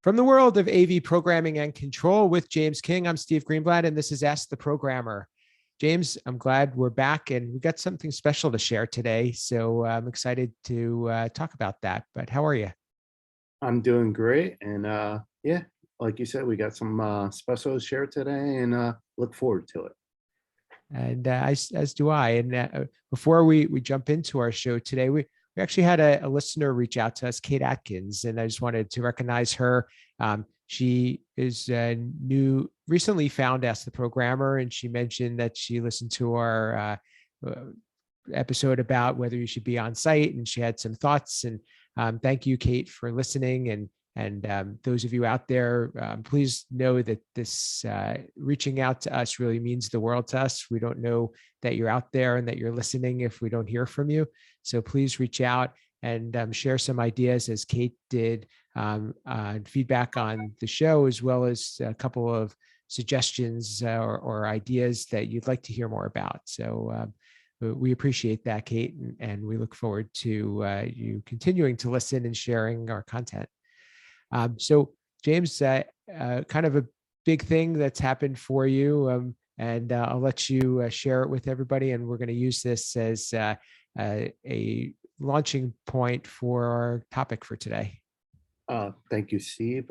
From the world of AV programming and control with James King, I'm Steve Greenblatt, and this is Ask the Programmer. James, I'm glad we're back, and we got something special to share today. So I'm excited to talk about that. But how are you? I'm doing great. And yeah, like you said, we got some special to share today and look forward to it. And as do I. And before we jump into our show today, we actually had a listener reach out to us, Kate Atkins, and I just wanted to recognize her. She is recently found Ask the Programmer, and she mentioned that she listened to our episode about whether you should be on site, and she had some thoughts. And thank you, Kate, for listening. And those of you out there, please know that this reaching out to us really means the world to us. We don't know that you're out there and that you're listening if we don't hear from you. So please reach out and share some ideas, as Kate did, feedback on the show, as well as a couple of suggestions or ideas that you'd like to hear more about. So we appreciate that, Kate, and we look forward to you continuing to listen and sharing our content. So James, kind of a big thing that's happened for you, and I'll let you share it with everybody. And we're going to use this as a launching point for our topic for today. Thank you, Steve.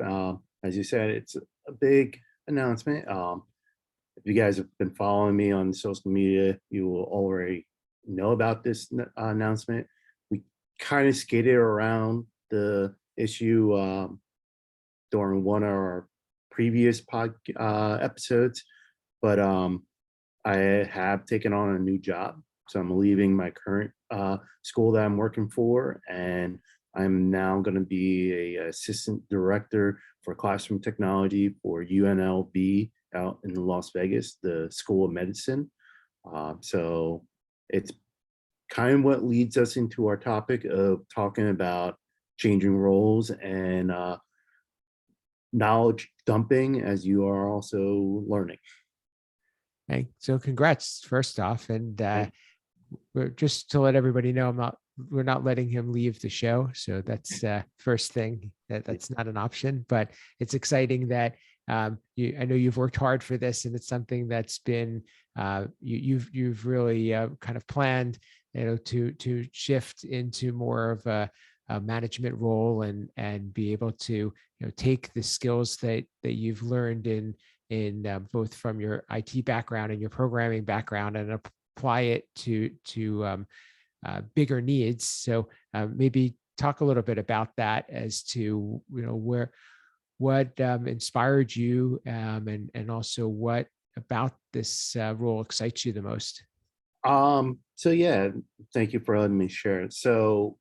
As you said, it's a big announcement. If you guys have been following me on social media, you will already know about this announcement. We kind of skated around the issue during one of our previous episodes, but I have taken on a new job. So I'm leaving my current school that I'm working for, and I'm now going to be a assistant director for classroom technology for UNLV out in Las Vegas, the School of Medicine. So it's kind of what leads us into our topic of talking about changing roles and knowledge dumping as you are also learning. Okay, so congrats first off, and just to let everybody know, we're not letting him leave the show. So that's first thing, that's not an option. But it's exciting that I know you've worked hard for this, and it's something that's been you've really kind of planned, to shift into more of a management role and be able to take the skills that you've learned in both from your IT background and your programming background, and apply it to bigger needs. So maybe talk a little bit about that as to what inspired you, and also what about this role excites you the most. So yeah, thank you for letting me share it. So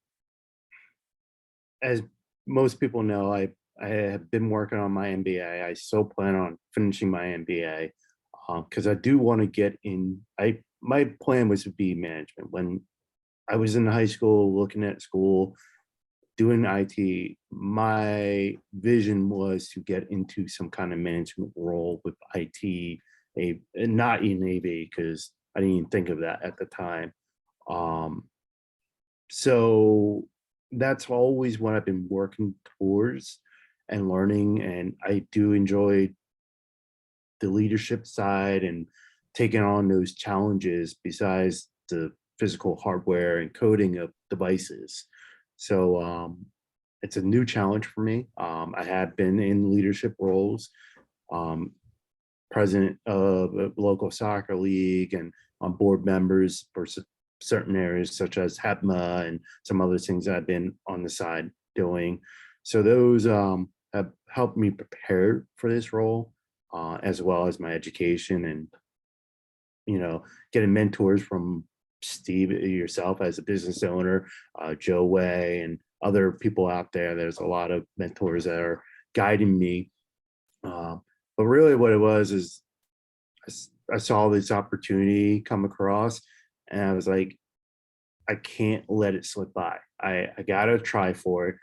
as most people know, I have been working on my MBA. I still plan on finishing my MBA because I do want to get in. My plan was to be management. When I was in high school, looking at school, doing IT, my vision was to get into some kind of management role with IT, not in AV, because I didn't even think of that at the time. So that's always what I've been working towards and learning. And I do enjoy the leadership side and taking on those challenges besides the physical hardware and coding of devices. So it's a new challenge for me. I have been in leadership roles, president of a local soccer league and on board members for certain areas such as HEPMA and some other things I've been on the side doing. So those have helped me prepare for this role, as well as my education and, getting mentors from Steve, yourself as a business owner, Joe Way, and other people out there. There's a lot of mentors that are guiding me. But really what it was is I saw this opportunity come across, and I was like, I can't let it slip by. I gotta try for it.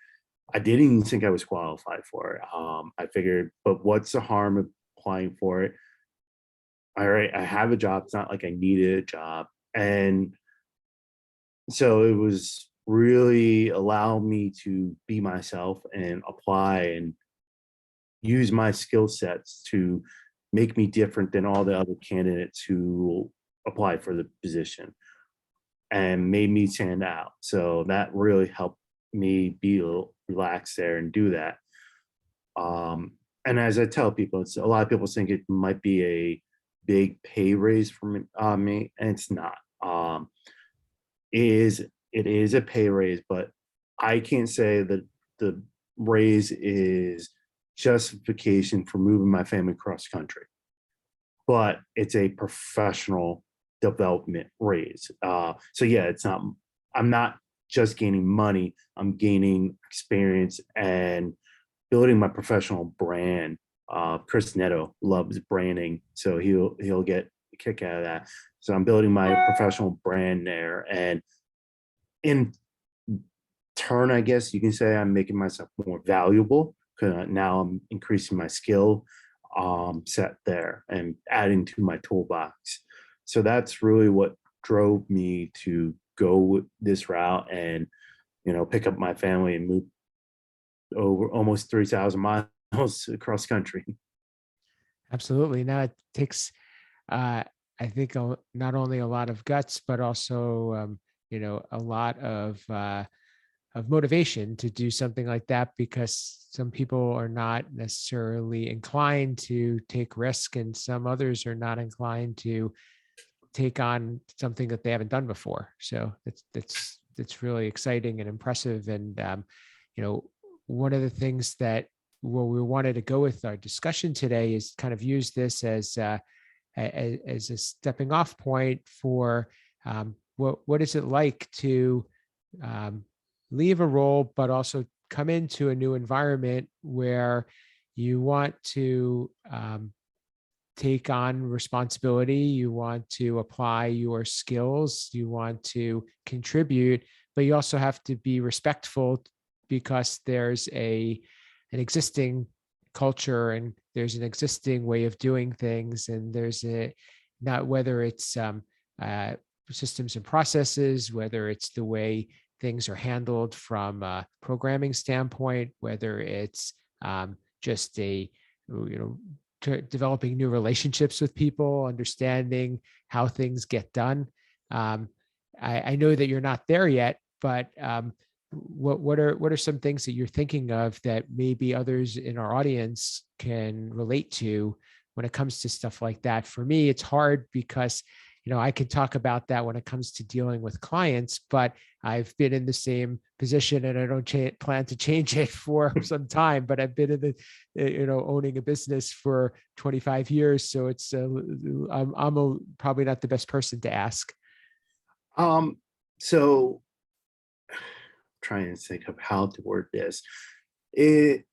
I didn't even think I was qualified for it. I figured, but what's the harm of applying for it? All right, I have a job. It's not like I needed a job. And so it was really allowed me to be myself and apply and use my skill sets to make me different than all the other candidates who applied for the position and made me stand out. So that really helped me be a little relaxed there and do that. And as I tell people, it's a lot of people think it might be a big pay raise for me, and it's not. It is a pay raise, but I can't say that the raise is justification for moving my family cross country, but it's a professional development raise. So yeah, it's not. I'm not just gaining money. I'm gaining experience and building my professional brand. Chris Neto loves branding, so he'll get a kick out of that. So I'm building my professional brand there, and in turn, I guess you can say I'm making myself more valuable because now I'm increasing my skill set there and adding to my toolbox. So that's really what drove me to go this route and pick up my family and move over almost 3,000 miles across country. Absolutely. Now it takes, I think, not only a lot of guts, but also, a lot of motivation to do something like that, because some people are not necessarily inclined to take risk, and some others are not inclined to take on something that they haven't done before. So it's really exciting and impressive. And one of the things that we wanted to go with our discussion today is kind of use this as a stepping off point for what is it like to leave a role, but also come into a new environment where you want to take on responsibility, you want to apply your skills, you want to contribute, but you also have to be respectful because there's an existing culture and there's an existing way of doing things, and there's not whether it's systems and processes, whether it's the way things are handled from a programming standpoint, whether it's just developing new relationships with people, understanding how things get done. I know that you're not there yet, but what are some things that you're thinking of that maybe others in our audience can relate to when it comes to stuff like that? For me, it's hard because I can talk about that when it comes to dealing with clients, but I've been in the same position and I don't plan to change it for some time, but I've been in the, owning a business for 25 years. So it's, I'm probably not the best person to ask. So trying to think of how to word this. There's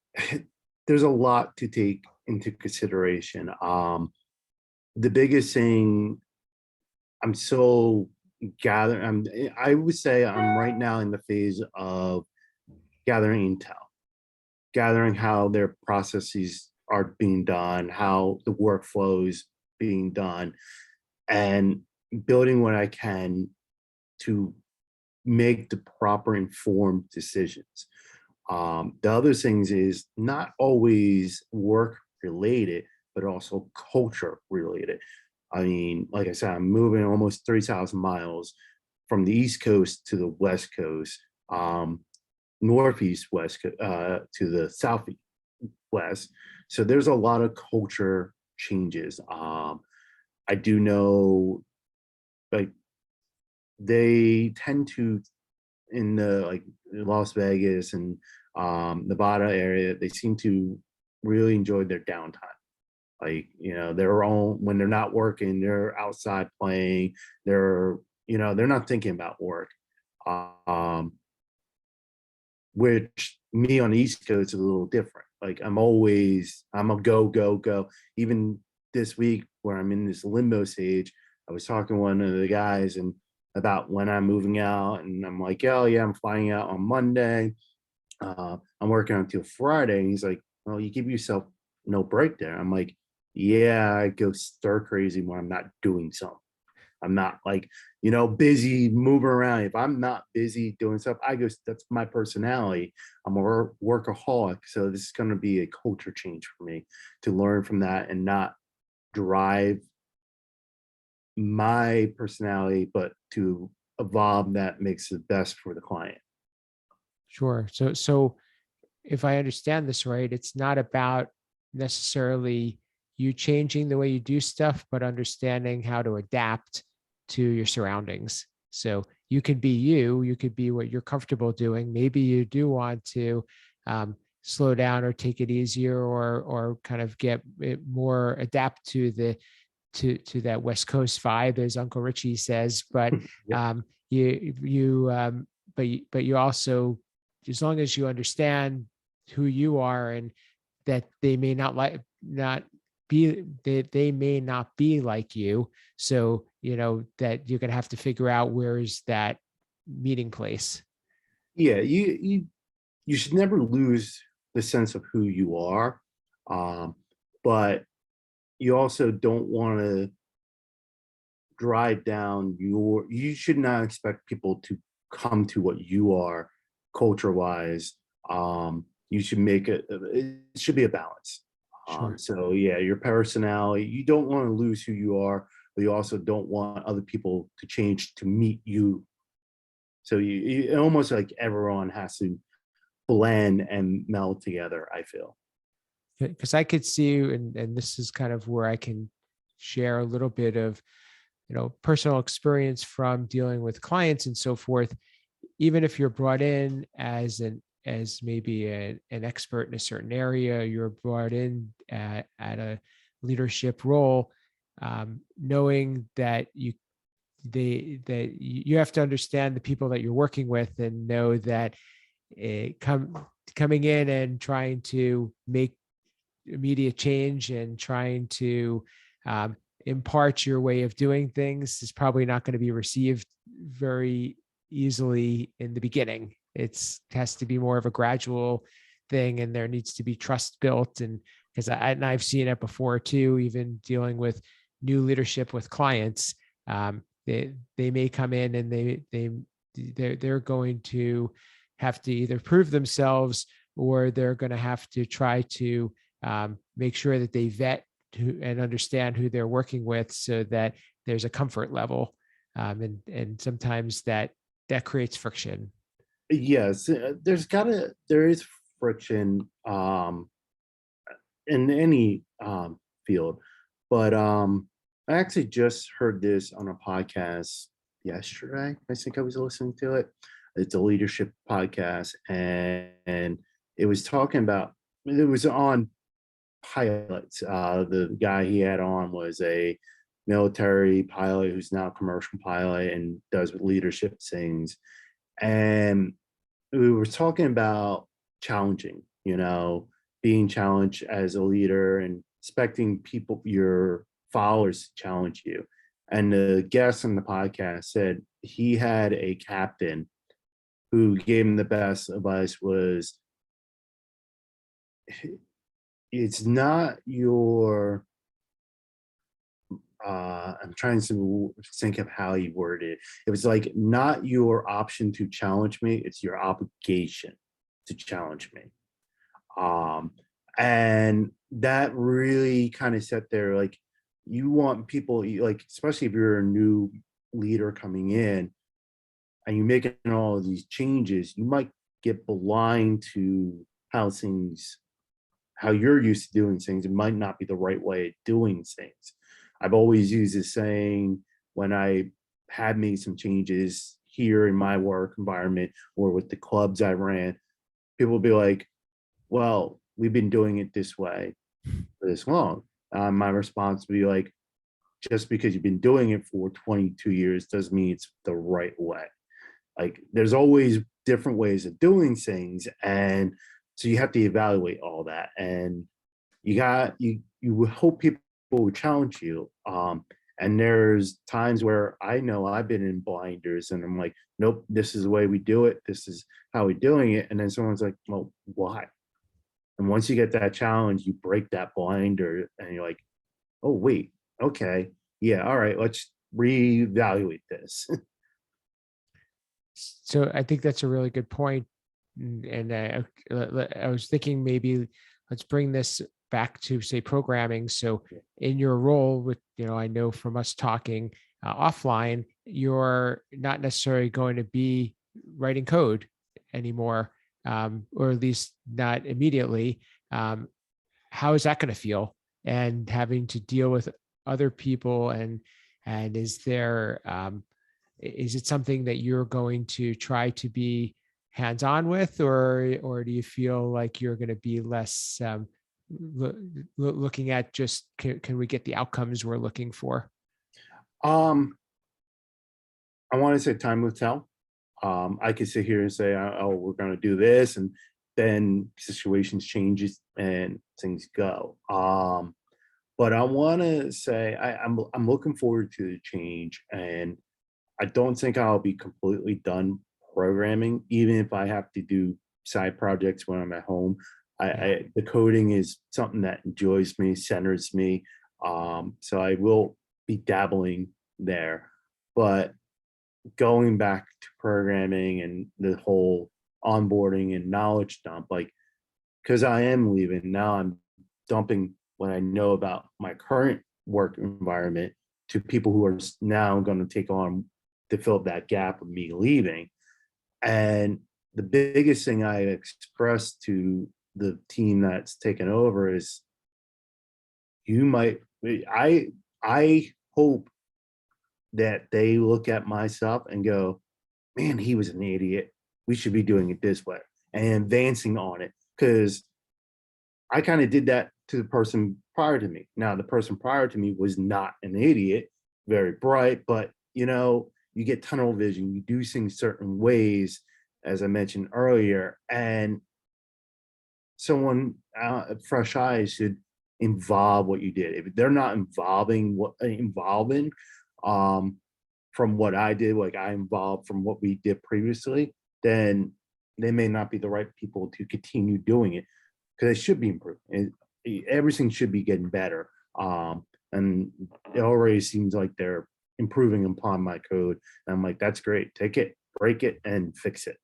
a lot to take into consideration. The biggest thing I'm so gathering, I would say I'm right now in the phase of gathering intel, gathering how their processes are being done, how the workflow is being done, and building what I can to make the proper informed decisions. The other things is not always work related, but also culture related. I mean, like I said, I'm moving almost 3,000 miles from the East Coast to the West Coast, Northeast West to the Southeast West. So there's a lot of culture changes. I do know, like, they tend to, in the like Las Vegas and Nevada area, they seem to really enjoy their downtime. Like, their own, when they're not working, they're outside playing, they're not thinking about work. Which me on the East Coast is a little different. Like, I'm a go. Even this week where I'm in this limbo stage, I was talking to one of the guys and about when I'm moving out, and I'm like, oh yeah, I'm flying out on Monday. I'm working until Friday. And he's like, well, you give yourself no break there. I'm like, yeah, I go stir crazy when I'm not doing something. I'm not like, busy moving around. If I'm not busy doing stuff, that's my personality. I'm a workaholic. So this is going to be a culture change for me to learn from that and not drive my personality, but to evolve that makes it best for the client. Sure. So if I understand this right, it's not about necessarily you changing the way you do stuff, but understanding how to adapt to your surroundings. So you could be you could be what you're comfortable doing. Maybe you do want to slow down or take it easier, or kind of get it more adapt to the to that West Coast vibe, as Uncle Richie says. But Yep. but you also, as long as you understand who you are, and that they may not be they may not be like you, so that you're going to have to figure out where is that meeting place. Yeah, you should never lose the sense of who you are, but you also don't want to drive down you should not expect people to come to what you are culture wise. You should it should be a balance. Sure. So yeah, your personality, you don't want to lose who you are, but you also don't want other people to change to meet you. So you almost like everyone has to blend and meld together, I feel. Because I could see you, and this is kind of where I can share a little bit of personal experience from dealing with clients and so forth. Even if you're brought in as maybe an expert in a certain area, you're brought in at a leadership role, knowing that you have to understand the people that you're working with, and know that coming in and trying to make immediate change and trying to impart your way of doing things is probably not going to be received very easily in the beginning. It has to be more of a gradual thing, and there needs to be trust built. And because I've seen it before too, even dealing with new leadership with clients, they may come in and they're going to have to either prove themselves, or they're going to have to try to make sure that they vet and understand who they're working with, so that there's a comfort level, and sometimes that creates friction. Yes, there is friction in any field, but I actually just heard this on a podcast yesterday. I think I was listening to it. It's a leadership podcast, and it was talking about, it was on pilots. The guy he had on was a military pilot who's now a commercial pilot and does leadership things. And we were talking about challenging, being challenged as a leader and expecting people, your followers, to challenge you. And the guest on the podcast said he had a captain who gave him the best advice was, it's not your I'm trying to think of how he worded it. It was like, not your option to challenge me, it's your obligation to challenge me. And that really kind of set there, like, you want people, like, especially if you're a new leader coming in and you're making all of these changes, you might get blind to how you're used to doing things. It might not be the right way of doing things. I've always used this saying when I had made some changes here in my work environment or with the clubs I ran. People would be like, well, we've been doing it this way for this long. My response would be like, just because you've been doing it for 22 years doesn't mean it's the right way. Like, there's always different ways of doing things. And so you have to evaluate all that. And you hope people will challenge you. And there's times where I know I've been in blinders and I'm like, nope, this is the way we do it. This is how we're doing it. And then someone's like, well, why? And once you get that challenge, you break that blinder and you're like, oh, wait, okay. Yeah, all right, reevaluate this. So I think that's a really good point. And I was thinking maybe let's bring this back to say programming. So in your role with, I know from us talking offline, you're not necessarily going to be writing code anymore, or at least not immediately. Um, how is that going to feel? And having to deal with other people, and is it something that you're going to try to be hands-on with, or do you feel like you're going to be less looking at just can we get the outcomes we're looking for? Um, I want to say time will tell. I could sit here and say, "Oh, we're going to do this," and then situations changes and things go. But I want to say I'm looking forward to the change, and I don't think I'll be completely done programming, even if I have to do side projects when I'm at home. Yeah. The coding is something that enjoys me, centers me. So I will be dabbling there. But going back to programming and the whole onboarding and knowledge dump, like, because I am leaving now, I'm dumping what I know about my current work environment to people who are now going to take on to fill up that gap of me leaving. And the biggest thing I expressed to the team that's taken over is, you might, I hope that they look at my stuff and go, man, he was an idiot. We should be doing it this way and advancing on it. Because I kind of did that to the person prior to me. Now, the person prior to me was not an idiot, very bright, but you get tunnel vision, you do things certain ways, as I mentioned earlier, and someone fresh eyes should involve what you did. If they're not involving from what I did, like I involved from what we did previously, then they may not be the right people to continue doing it, because it should be improved. And everything should be getting better. And it already seems like they're improving upon my code. And I'm like, that's great. Take it, break it, and fix it.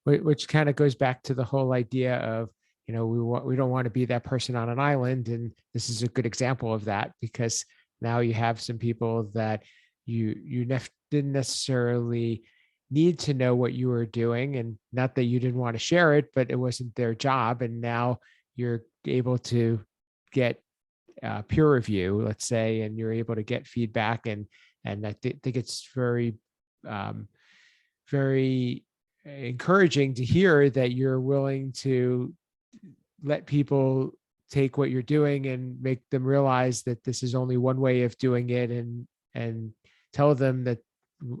Which kind of goes back to the whole idea of, we don't want to be that person on an island, and this is a good example of that, because now you have some people that didn't necessarily need to know what you were doing, and not that you didn't want to share it, but it wasn't their job, and now you're able to get peer review, let's say, and you're able to get feedback, and I think it's very very encouraging to hear that you're willing to let people take what you're doing and make them realize that this is only one way of doing it, and tell them that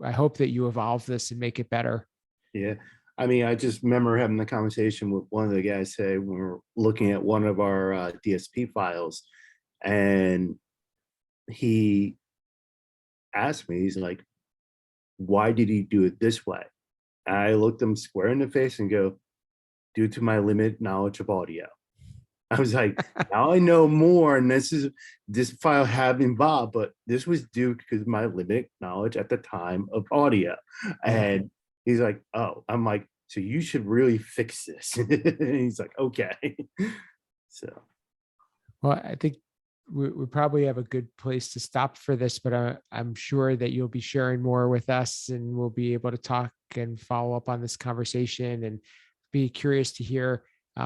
I hope that you evolve this and make it better. Yeah. I mean, I just remember having the conversation with one of the guys say when we were looking at one of our DSP files, and he asked me, he's like, why did he do it this way? And I looked him square in the face and go, due to my limited knowledge of audio. I was like, now I know more, and this file had involved, but this was due because of my limited knowledge at the time of audio. Yeah. And he's like, oh, I'm like, so you should really fix this. And he's like, okay. So Well, I think we probably have a good place to stop for this, but I'm sure that you'll be sharing more with us, and we'll be able to talk and follow up on this conversation, and be curious to hear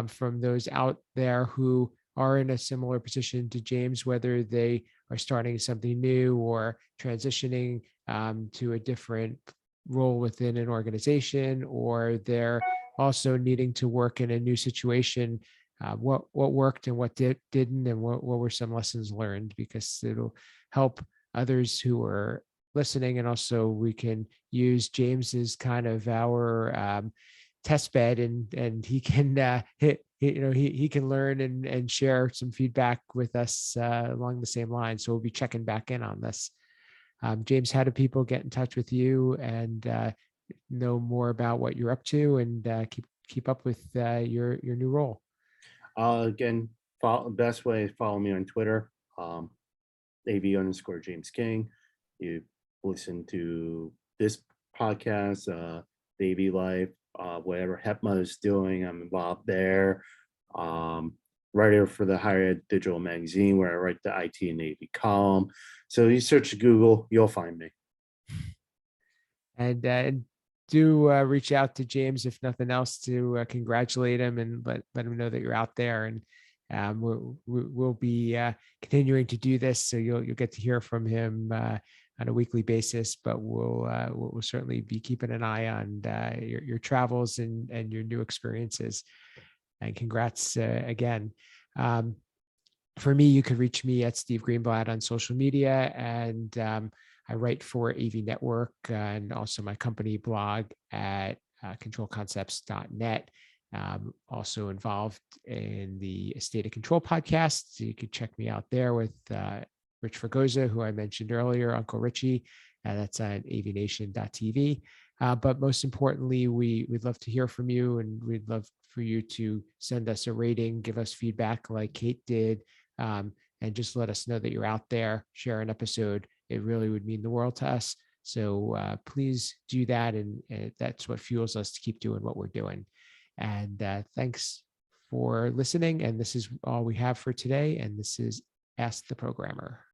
from those out there who are in a similar position to James, whether they are starting something new or transitioning to a different role within an organization, or they're also needing to work in a new situation. What worked and what didn't, and what were some lessons learned, because it'll help others who are listening. And also we can use James as kind of our test bed, and he can he can learn and share some feedback with us along the same line. So we'll be checking back in on this. James, how do people get in touch with you and know more about what you're up to, and keep up with your new role? again, best way is follow me on Twitter, AV_James King. you listen to this podcast, Davy Life, whatever HEPMA is doing, I'm involved there. Writer for the Higher Ed Digital Magazine, where I write the IT and Navy column. So you search Google, you'll find me. And do reach out to James, if nothing else, to congratulate him and let him know that you're out there. And we'll be continuing to do this, so you'll get to hear from him on a weekly basis. But we'll certainly be keeping an eye on your travels and your new experiences. And congrats again. For me, you could reach me at Steve Greenblatt on social media, and I write for AV Network and also my company blog at controlconcepts.net. Also involved in the State of Control podcast. So you could check me out there with Rich Fregosa, who I mentioned earlier, Uncle Richie. That's on avnation.tv. But most importantly, we'd love to hear from you, and we'd love for you to send us a rating, give us feedback like Kate did, and just let us know that you're out there. Share an episode. It really would mean the world to us. So please do that. And that's what fuels us to keep doing what we're doing. And thanks for listening. And this is all we have for today. And this is Ask the Programmer.